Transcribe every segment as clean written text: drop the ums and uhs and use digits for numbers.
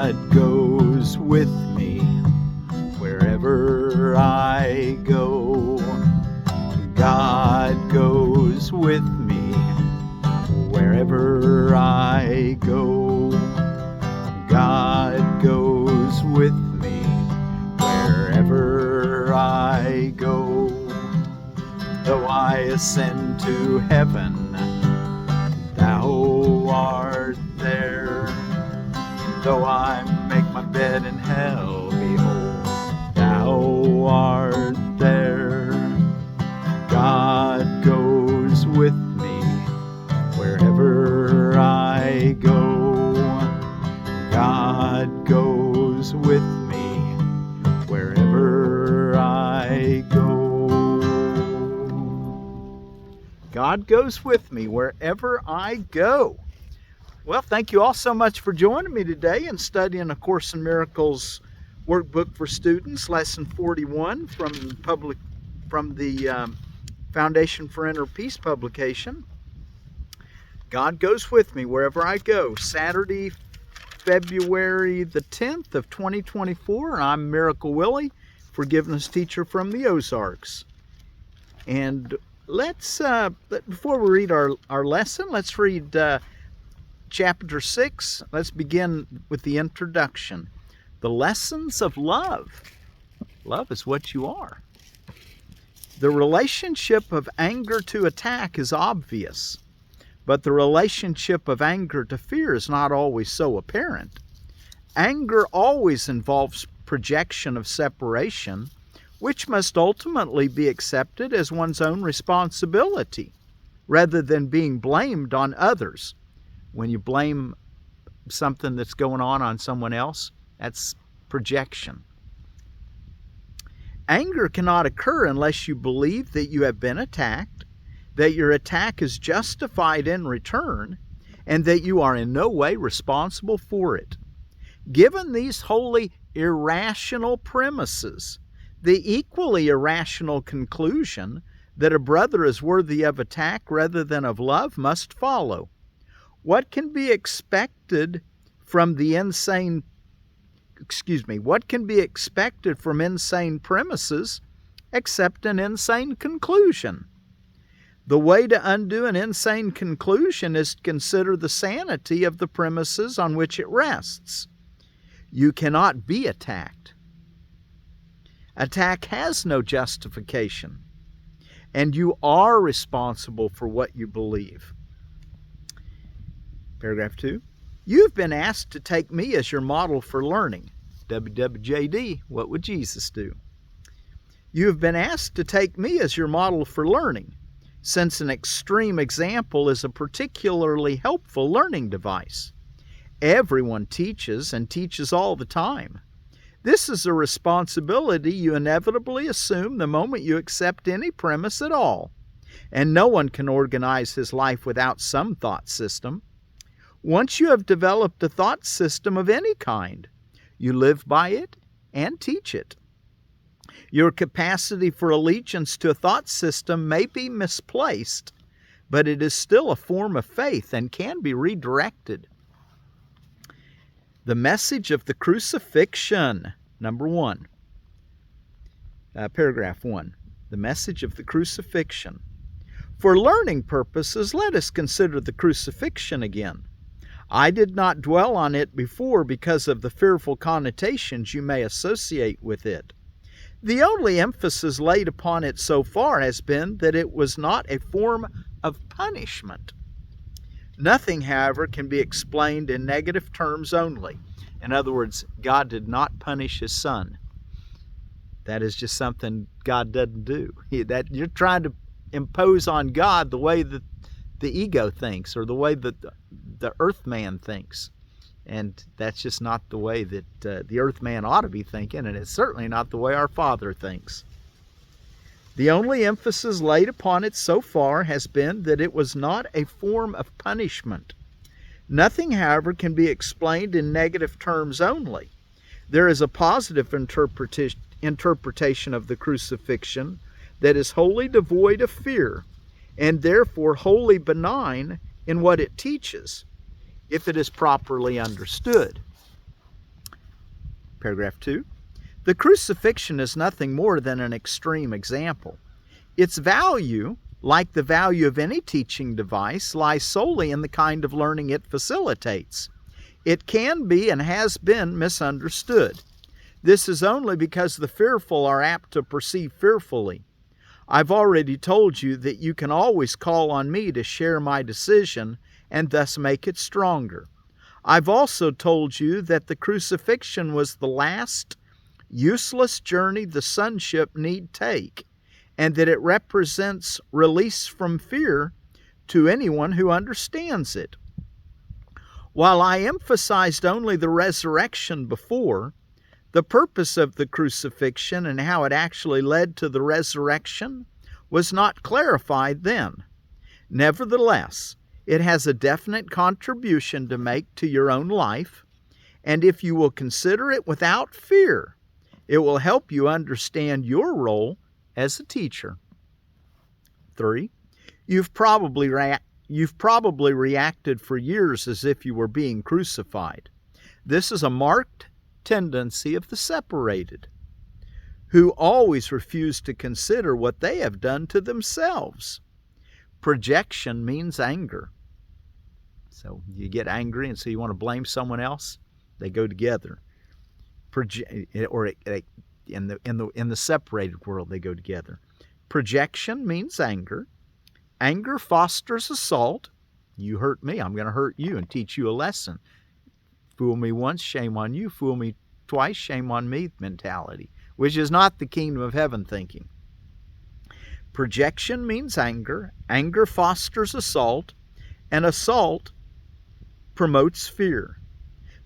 God goes with me wherever I go. God goes with me wherever I go. God goes with me wherever I go. Though I ascend to heaven, thou art there. Though I make my bed in hell, behold, thou art there. God goes with me wherever I go. God goes with me wherever I go. God goes with me wherever I go. Well, thank you all so much for joining me today and studying A Course in Miracles Workbook for Students, Lesson 41 from the Foundation for Inner Peace publication. God goes with me wherever I go. Saturday, February the 10th of 2024. I'm Miracle Willie, forgiveness teacher from the Ozarks. And before we read our lesson, let's read Chapter 6. Let's begin with the introduction. The lessons of love. Love is what you are. The relationship of anger to attack is obvious, but the relationship of anger to fear is not always so apparent. Anger always involves projection of separation, which must ultimately be accepted as one's own responsibility, rather than being blamed on others. When you blame something that's going on someone else, that's projection. Anger cannot occur unless you believe that you have been attacked, that your attack is justified in return, and that you are in no way responsible for it. Given these wholly irrational premises, the equally irrational conclusion that a brother is worthy of attack rather than of love must follow. What can be expected from insane premises except an insane conclusion? The way to undo an insane conclusion is to consider the sanity of the premises on which it rests. You cannot be attacked. Attack has no justification, and you are responsible for what you believe. Paragraph 2. You've been asked to take me as your model for learning. WWJD, what would Jesus do? You have been asked to take me as your model for learning, since an extreme example is a particularly helpful learning device. Everyone teaches and teaches all the time. This is a responsibility you inevitably assume the moment you accept any premise at all, and no one can organize his life without some thought system. Once you have developed a thought system of any kind, you live by it and teach it. Your capacity for allegiance to a thought system may be misplaced, but it is still a form of faith and can be redirected. The message of the crucifixion. Number 1. Paragraph 1. The message of the crucifixion. For learning purposes, let us consider the crucifixion again. I did not dwell on it before because of the fearful connotations you may associate with it. The only emphasis laid upon it so far has been that it was not a form of punishment. Nothing, however, can be explained in negative terms only. In other words, God did not punish His Son. That is just something God doesn't do. You're trying to impose on God the way that the ego thinks, or the way that the earth man thinks. And that's just not the way that the earth man ought to be thinking, and it's certainly not the way our Father thinks. The only emphasis laid upon it so far has been that it was not a form of punishment. Nothing, however, can be explained in negative terms only. There is a positive interpretation of the crucifixion that is wholly devoid of fear, and therefore wholly benign in what it teaches, if it is properly understood. Paragraph 2. The crucifixion is nothing more than an extreme example. Its value, like the value of any teaching device, lies solely in the kind of learning it facilitates. It can be and has been misunderstood. This is only because the fearful are apt to perceive fearfully. I've already told you that you can always call on me to share my decision and thus make it stronger. I've also told you that the crucifixion was the last useless journey the sonship need take, and that it represents release from fear to anyone who understands it. While I emphasized only the resurrection before, the purpose of the crucifixion and how it actually led to the resurrection was not clarified then. Nevertheless, it has a definite contribution to make to your own life, and if you will consider it without fear, it will help you understand your role as a teacher. 3. You've probably reacted for years as if you were being crucified. This is a marked tendency of the separated, who always refuse to consider what they have done to themselves. Projection means anger. So you get angry and so you want to blame someone else. They go together. In the separated world, they go together. Projection means anger. Anger fosters assault. You hurt me, I'm going to hurt you and teach you a lesson. Fool me once, shame on you. Fool me twice, shame on me mentality, which is not the kingdom of heaven thinking. Projection means anger. Anger fosters assault, and assault promotes fear.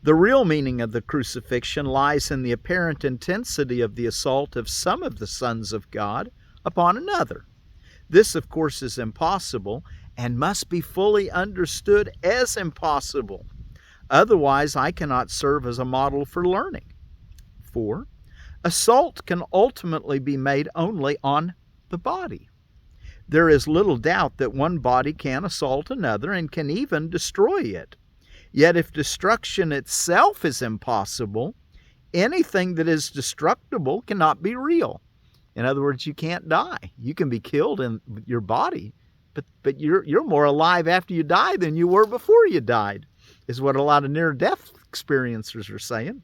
The real meaning of the crucifixion lies in the apparent intensity of the assault of some of the sons of God upon another. This, of course, is impossible and must be fully understood as impossible. Otherwise, I cannot serve as a model for learning. 4. Assault can ultimately be made only on the body. There is little doubt that one body can assault another and can even destroy it. Yet if destruction itself is impossible, anything that is destructible cannot be real. In other words, you can't die. You can be killed in your body, but you're more alive after you die than you were before you died, is what a lot of near-death experiencers are saying.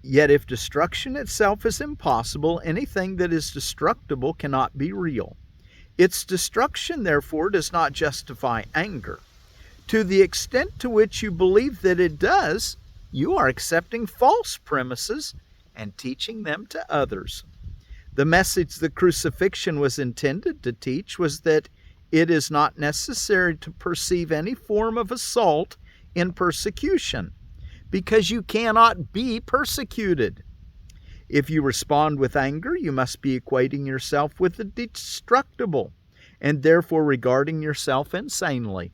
Yet if destruction itself is impossible, anything that is destructible cannot be real. Its destruction, therefore, does not justify anger. To the extent to which you believe that it does, you are accepting false premises and teaching them to others. The message the crucifixion was intended to teach was that it is not necessary to perceive any form of assault in persecution, because you cannot be persecuted. If you respond with anger, you must be equating yourself with the destructible, and therefore regarding yourself insanely.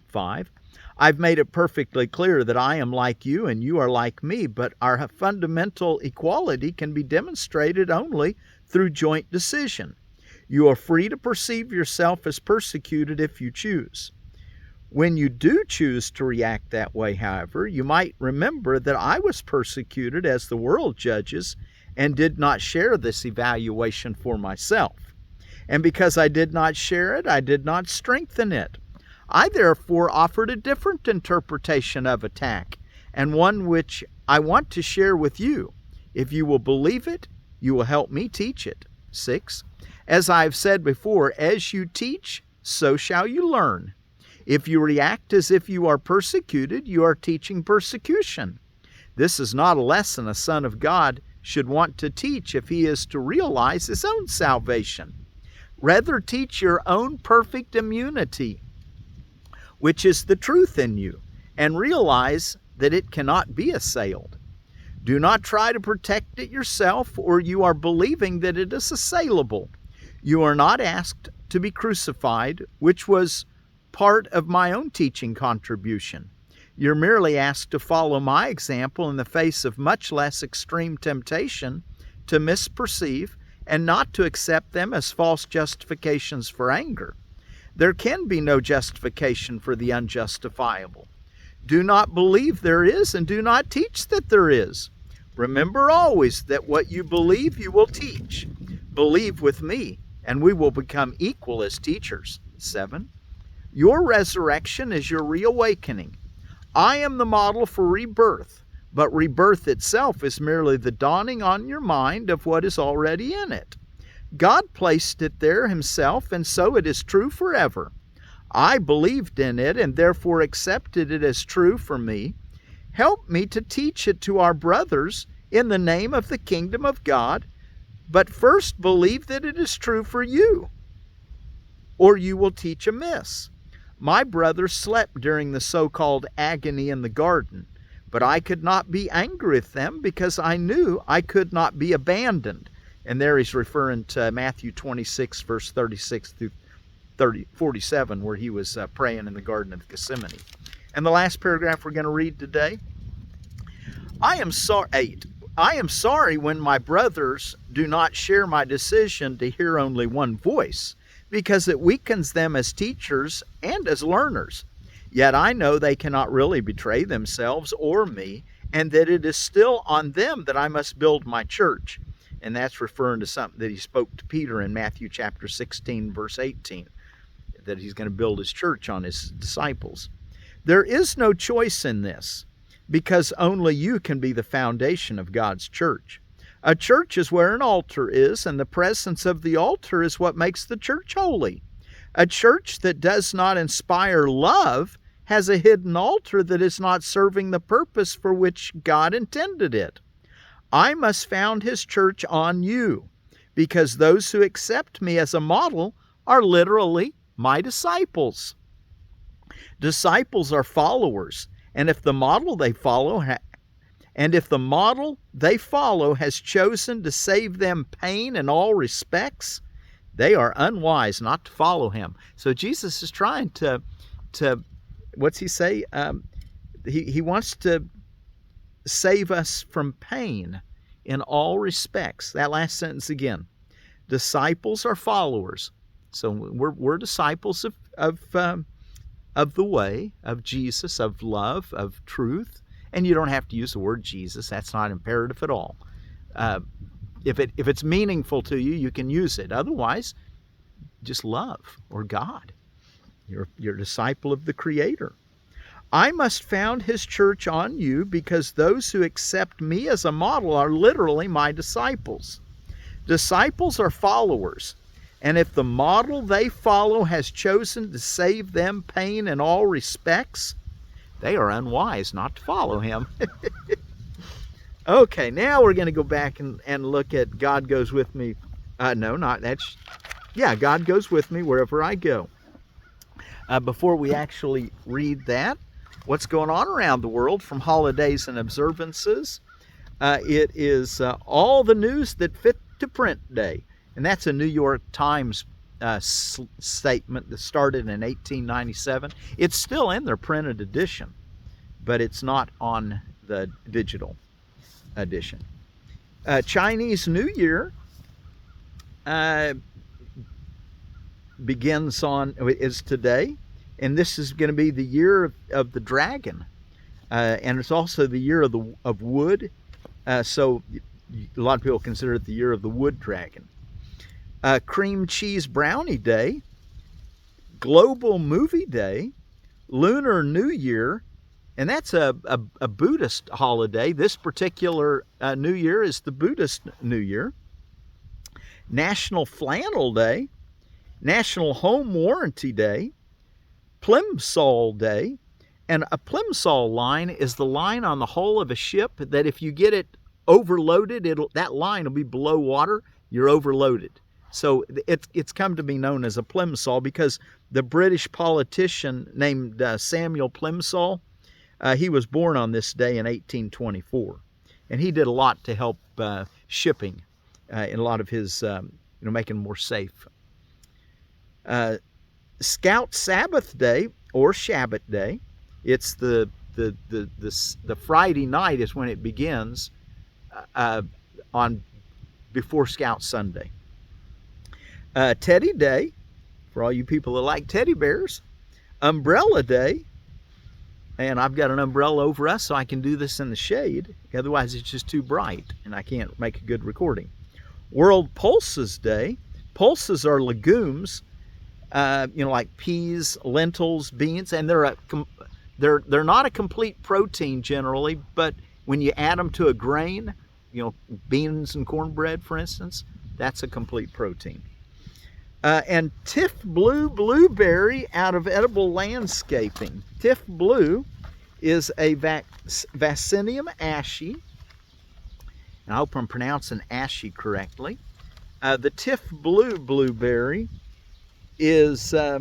5. I've made it perfectly clear that I am like you and you are like me, but our fundamental equality can be demonstrated only through joint decision. You are free to perceive yourself as persecuted if you choose. When you do choose to react that way, however, you might remember that I was persecuted as the world judges and did not share this evaluation for myself. And because I did not share it, I did not strengthen it. I therefore offered a different interpretation of attack, and one which I want to share with you. If you will believe it, you will help me teach it. 6. As I have said before, as you teach, so shall you learn. If you react as if you are persecuted, you are teaching persecution. This is not a lesson a son of God should want to teach if he is to realize his own salvation. Rather, teach your own perfect immunity, which is the truth in you, and realize that it cannot be assailed. Do not try to protect it yourself, or you are believing that it is assailable. You are not asked to be crucified, which was part of my own teaching contribution. You're merely asked to follow my example in the face of much less extreme temptation to misperceive and not to accept them as false justifications for anger. There can be no justification for the unjustifiable. Do not believe there is, and do not teach that there is. Remember always that what you believe you will teach. Believe with me, and we will become equal as teachers. 7. Your resurrection is your reawakening. I am the model for rebirth, but rebirth itself is merely the dawning on your mind of what is already in it. God placed it there himself, and so it is true forever. I believed in it and therefore accepted it as true for me. Help me to teach it to our brothers in the name of the kingdom of God, but first believe that it is true for you, or you will teach amiss. My brothers slept during the so-called agony in the garden, but I could not be angry with them because I knew I could not be abandoned. And there he's referring to Matthew 26, verse 36 through 47, where he was praying in the Garden of Gethsemane. And the last paragraph we're going to read today. 8. I am sorry when my brothers do not share my decision to hear only one voice, because it weakens them as teachers and as learners. Yet I know they cannot really betray themselves or me, and that it is still on them that I must build my church. And that's referring to something that he spoke to Peter in Matthew chapter 16, verse 18, that he's going to build his church on his disciples. There is no choice in this, because only you can be the foundation of God's church. A church is where an altar is, and the presence of the altar is what makes the church holy. A church that does not inspire love has a hidden altar that is not serving the purpose for which God intended it. I must found his church on you, because those who accept me as a model are literally my disciples. Disciples are followers, and if the model they follow has chosen to save them pain in all respects, they are unwise not to follow him. So Jesus is trying to what's he say? He wants to save us from pain in all respects. That last sentence again. Disciples are followers. So we're disciples of the way, of Jesus, of love, of truth. And you don't have to use the word Jesus. That's not imperative at all. If it's meaningful to you, you can use it. Otherwise, just love or God. You're a disciple of the Creator. I must found his church on you, because those who accept me as a model are literally my disciples. Disciples are followers, and if the model they follow has chosen to save them pain in all respects, they are unwise not to follow him. Okay, now we're going to go back and look at God goes with me. God goes with me wherever I go. Before we actually read that, what's going on around the world from holidays and observances? It is all the news that fit to print day. And that's a New York Times statement that started in 1897. It's still in their printed edition, but it's not on the digital edition. Chinese New Year is today, and this is going to be the year of the dragon, and it's also the year of wood. So a lot of people consider it the year of the wood dragon. Cream cheese brownie day, global movie day, Lunar New Year, and that's a Buddhist holiday. This particular New Year is the Buddhist New Year. National Flannel Day, National Home Warranty Day, Plimsoll Day, and a plimsoll line is the line on the hull of a ship that if you get it overloaded, that line will be below water, you're overloaded. So it's come to be known as a plimsoll because the British politician named Samuel Plimsoll, he was born on this day in 1824, and he did a lot to help shipping in a lot of his, making more safe. Scout Sabbath Day or Shabbat Day. It's the Friday night is when it begins on before Scout Sunday. Teddy Day, for all you people that like teddy bears. Umbrella Day. And I've got an umbrella over us so I can do this in the shade. Otherwise it's just too bright and I can't make a good recording. World Pulses Day. Pulses are legumes, like peas, lentils, beans, and they're not a complete protein generally, but when you add them to a grain, beans and cornbread, for instance, that's a complete protein. And Tifblue blueberry out of Edible Landscaping. Tifblue is a Vaccinium ashy. And I hope I'm pronouncing ashy correctly. The Tifblue blueberry is a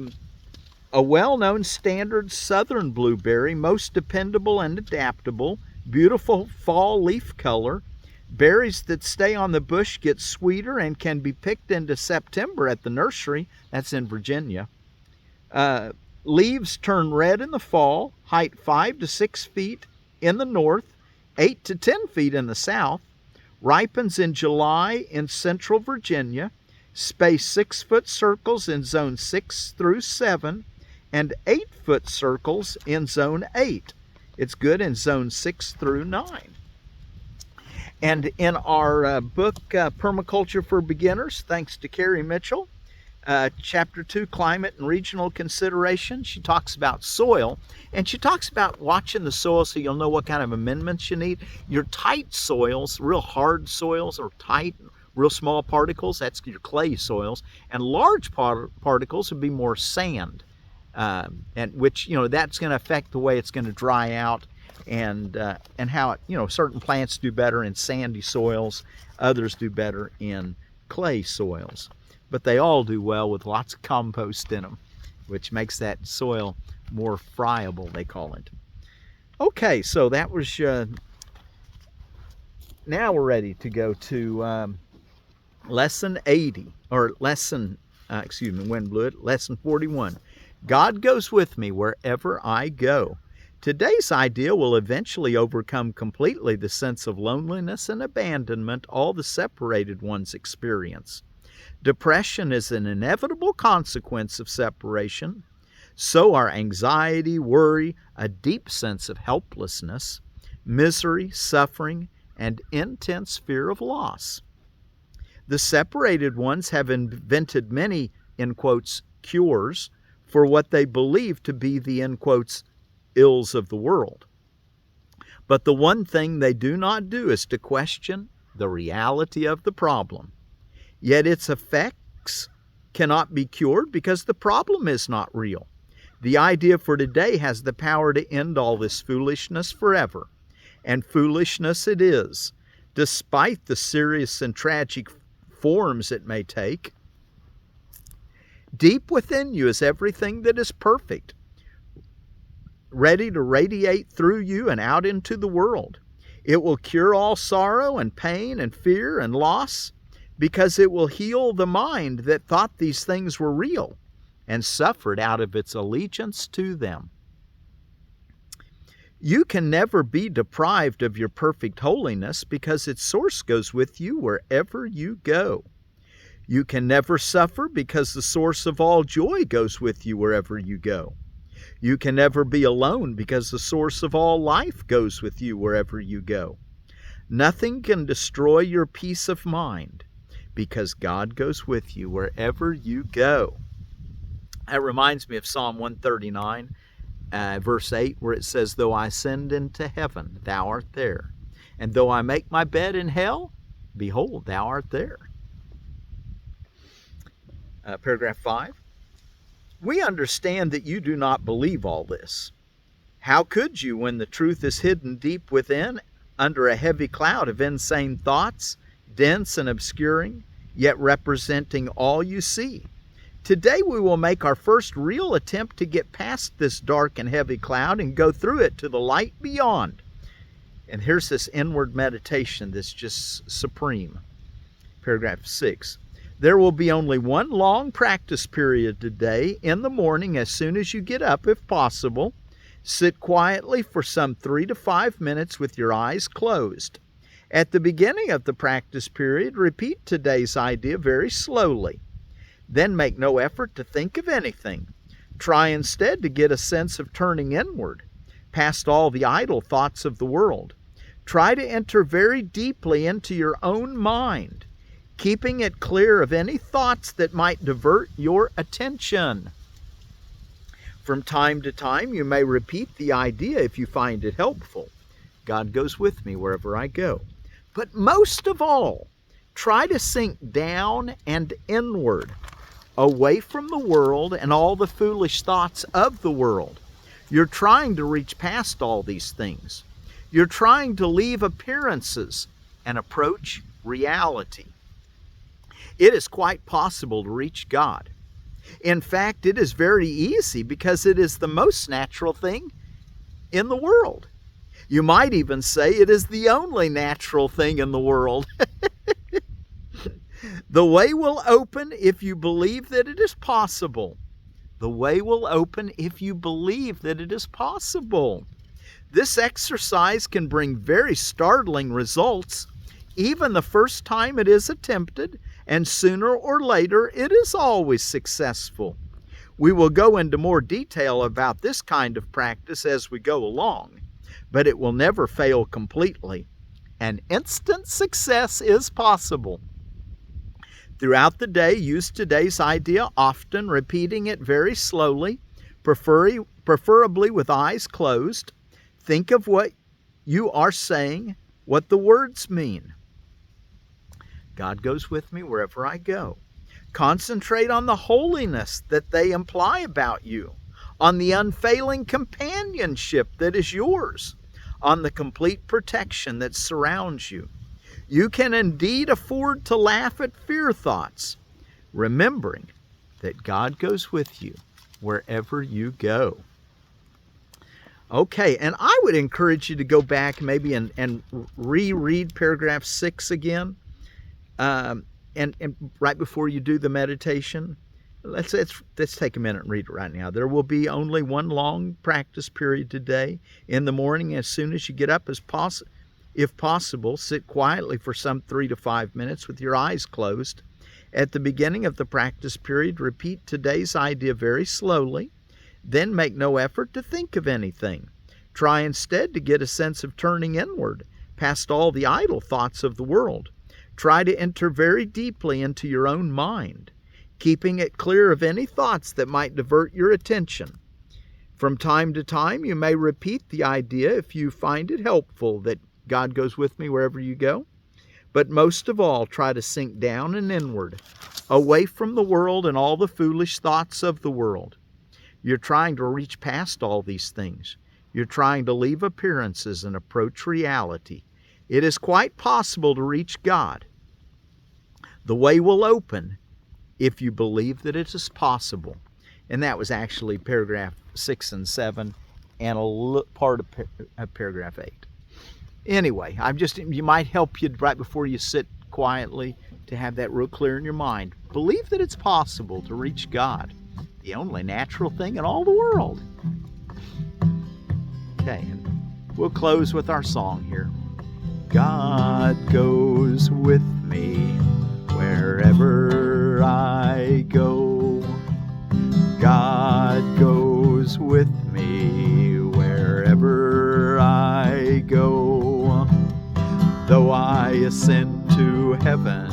well-known standard southern blueberry, most dependable and adaptable, beautiful fall leaf color. Berries that stay on the bush get sweeter and can be picked into September at the nursery. That's in Virginia. Leaves turn red in the fall, height 5 to 6 feet in the north, 8 to 10 feet in the south. Ripens in July in central Virginia. Space 6-foot circles in zone 6 through 7 and 8-foot circles in zone 8. It's good in zone 6 through 9. And in our book, Permaculture for Beginners, thanks to Carrie Mitchell, Chapter 2, Climate and Regional Consideration, she talks about soil. And she talks about watching the soil so you'll know what kind of amendments you need. Your tight soils, real hard soils, or tight, real small particles, that's your clay soils. And large particles would be more sand, and which, that's going to affect the way it's going to dry out. And how certain plants do better in sandy soils, others do better in clay soils, but they all do well with lots of compost in them, which makes that soil more friable, they call it. Okay, so that was now we're ready to go to lesson 80, or lesson wind blew it, lesson 41. God goes with me wherever I go. Today's idea will eventually overcome completely the sense of loneliness and abandonment all the separated ones experience. Depression is an inevitable consequence of separation. So are anxiety, worry, a deep sense of helplessness, misery, suffering, and intense fear of loss. The separated ones have invented many, in quotes, cures for what they believe to be the, in quotes, ills of the world. But the one thing they do not do is to question the reality of the problem. Yet its effects cannot be cured because the problem is not real. The idea for today has the power to end all this foolishness forever. And foolishness it is, despite the serious and tragic forms it may take. Deep within you is everything that is perfect, ready to radiate through you and out into the world. It will cure all sorrow and pain and fear and loss because it will heal the mind that thought these things were real and suffered out of its allegiance to them. You can never be deprived of your perfect holiness because its source goes with you wherever you go. You can never suffer because the source of all joy goes with you wherever you go. You can never be alone because the source of all life goes with you wherever you go. Nothing can destroy your peace of mind because God goes with you wherever you go. That reminds me of Psalm 139, verse 8, where it says, "Though I ascend into heaven, thou art there. And though I make my bed in hell, behold, thou art there." Paragraph 5. We understand that you do not believe all this. How could you when the truth is hidden deep within under a heavy cloud of insane thoughts, dense and obscuring, yet representing all you see? Today we will make our first real attempt to get past this dark and heavy cloud and go through it to the light beyond. And here's this inward meditation that's just supreme. Paragraph 6. There will be only one long practice period today in the morning as soon as you get up, if possible. Sit quietly for some 3 to 5 minutes with your eyes closed. At the beginning of the practice period, repeat today's idea very slowly. Then make no effort to think of anything. Try instead to get a sense of turning inward. past all the idle thoughts of the world. Try to enter very deeply into your own mind, keeping it clear of any thoughts that might divert your attention. From time to time, you may repeat the idea if you find it helpful. God goes with me wherever I go. But most of all, try to sink down and inward, away from the world and all the foolish thoughts of the world. You're trying to reach past all these things. You're trying to leave appearances and approach reality. It is quite possible to reach God. In fact, it is very easy because it is the most natural thing in the world. You might even say it is the only natural thing in the world. The way will open if you believe that it is possible. The way will open if you believe that it is possible. This exercise can bring very startling results, even the first time it is attempted, and sooner or later it is always successful. We will go into more detail about this kind of practice as we go along, but it will never fail completely. An instant success is possible. Throughout the day, use today's idea often, repeating it very slowly, preferably with eyes closed. Think of what you are saying, what the words mean. God goes with me wherever I go. Concentrate on the holiness that they imply about you, on the unfailing companionship that is yours, on the complete protection that surrounds you. You can indeed afford to laugh at fear thoughts, remembering that God goes with you wherever you go. Okay, and I would encourage you to go back maybe and reread paragraph 6 again, and right before you do the meditation. Let's take a minute and read it right now. There will be only one long practice period today. In the morning, as soon as you get up, if possible, sit quietly for some 3 to 5 minutes with your eyes closed. At the beginning of the practice period, repeat today's idea very slowly. Then make no effort to think of anything. Try instead to get a sense of turning inward, past all the idle thoughts of the world. Try to enter very deeply into your own mind, keeping it clear of any thoughts that might divert your attention. From time to time, you may repeat the idea if you find it helpful that God goes with me wherever you go. But most of all, try to sink down and inward, away from the world and all the foolish thoughts of the world. You're trying to reach past all these things. You're trying to leave appearances and approach reality. It is quite possible to reach God. The way will open if you believe that it is possible. And that was actually paragraph 6 and 7 and a part of paragraph 8. Anyway, you might help you right before you sit quietly to have that real clear in your mind. Believe that it's possible to reach God, the only natural thing in all the world. Okay, and we'll close with our song here. God goes with me wherever I go. God goes with me wherever I go. Though I ascend to heaven,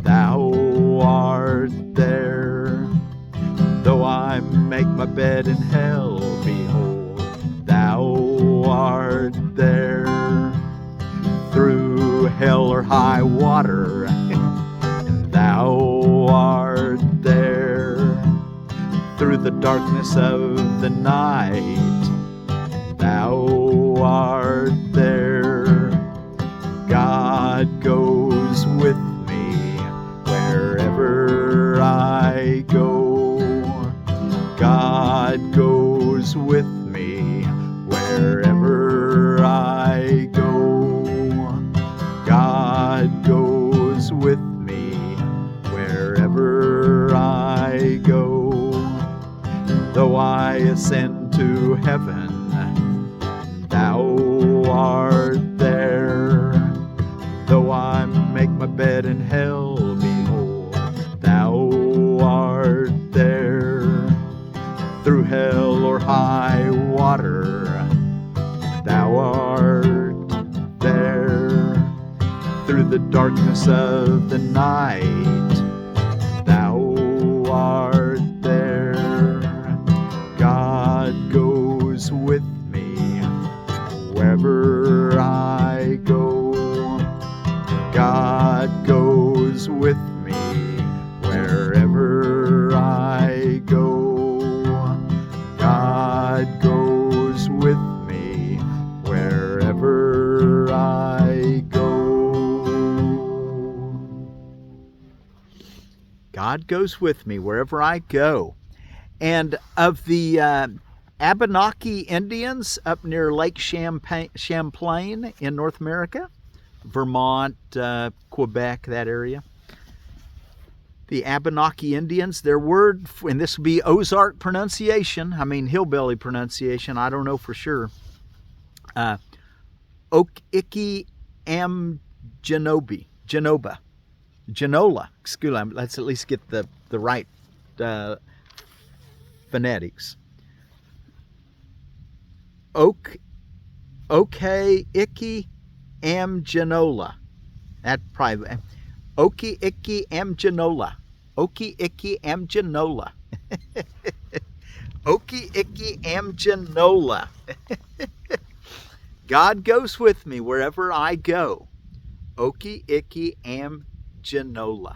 thou art there. Though I make my bed in hell, behold, thou art there. Through hell or high water, thou art there. Through the darkness of the night, thou art there. God goes with me wherever I go. God goes with me wherever I go. God goes with me wherever I go. Though I ascend to heaven, thou art there. Though I make my bed in hell, behold, thou art there. Through hell or high water, water. Thou art there through the darkness of the night. Thou art there. God goes with me wherever I go. God goes with me wherever I go. God goes with me wherever I go. God goes with me wherever I go. And of the Abenaki Indians up near Lake Champlain in North America, Vermont, Quebec, that area. The Abenaki Indians, their word, and this would be Ozark pronunciation, I mean hillbilly pronunciation, I don't know for sure. Genola, excuse me, let's at least get the right phonetics. Okikiamgenola. That probably Okikiamgenola. Okikiamgenola. Okikiamgenola. God goes with me wherever I go. Okikiamgenola.